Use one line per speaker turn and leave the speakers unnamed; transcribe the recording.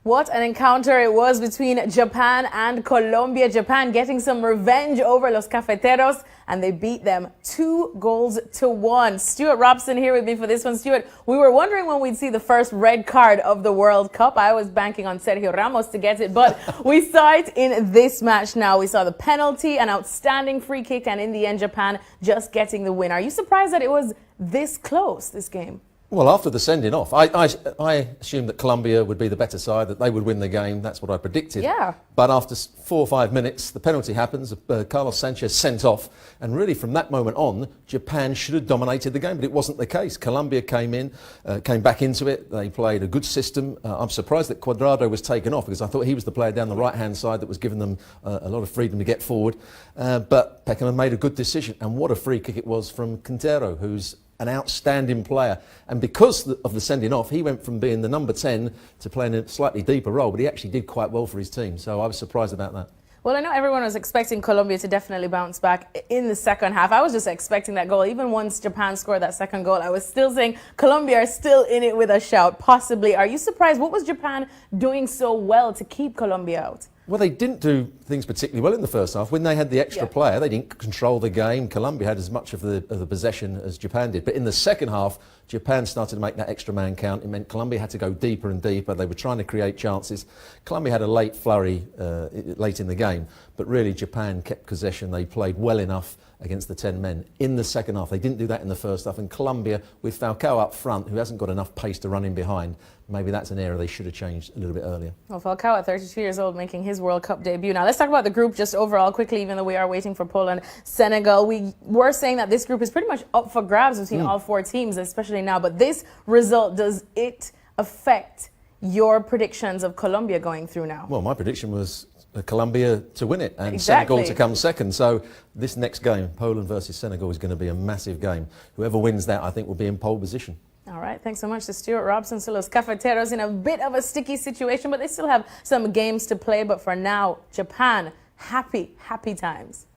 What an encounter it was between Japan and Colombia. Japan getting some revenge over Los Cafeteros, and they beat them 2-1. Stuart Robson here with me for this one. Stuart, we were wondering when we'd see the first red card of the World Cup. I was banking on Sergio Ramos to get it, but we saw it in this match now. We saw the penalty, an outstanding free kick, and in the end, Japan just getting the win. Are you surprised that it was this close, this game?
Well, after the sending off, I assumed that Colombia would be the better side, that they would win the game. That's what I predicted.
Yeah.
But after 4 or 5 minutes, the penalty happens. Carlos Sanchez sent off. And really, from that moment on, Japan should have dominated the game. But it wasn't the case. Colombia came back into it. They played a good system. I'm surprised that Cuadrado was taken off because I thought he was the player down the right-hand side that was giving them a lot of freedom to get forward. But Peckham made a good decision. And what a free kick it was from Quintero, who's an outstanding player, and because of the sending off, he went from being the number 10 to playing a slightly deeper role, but he actually did quite well for his team, so I was surprised about that.
Well, I know everyone was expecting Colombia to definitely bounce back in the second half. I was just expecting that goal. Even once Japan scored that second goal, I was still saying Colombia are still in it with a shout, possibly. Are you surprised? What was Japan doing so well to keep Colombia out?
Well, they didn't do things particularly well in the first half. When they had the extra player, they didn't control the game. Colombia had as much of the possession as Japan did. But in the second half, Japan started to make that extra man count. It meant Colombia had to go deeper and deeper. They were trying to create chances. Colombia had a late flurry late in the game. But really, Japan kept possession. They played well enough against the 10 men in the second half. They didn't do that in the first half. And Colombia, with Falcao up front, who hasn't got enough pace to run in behind, maybe that's an area they should have changed a little bit earlier.
Well, Falcao at 32 years old making his World Cup debut. Now, let's talk about the group just overall quickly, even though we are waiting for Poland, Senegal. We were saying that this group is pretty much up for grabs between all four teams, especially now. But this result, does it affect your predictions of Colombia going through now?
Well, my prediction was Colombia to win it and
Exactly.
Senegal to come second. So this next game, Poland versus Senegal, is going to be a massive game. Whoever wins that, I think, will be in pole position. All
right, thanks so much to Stuart Robson. So Los Cafeteros in a bit of a sticky situation, but they still have some games to play. But for now, Japan, happy times.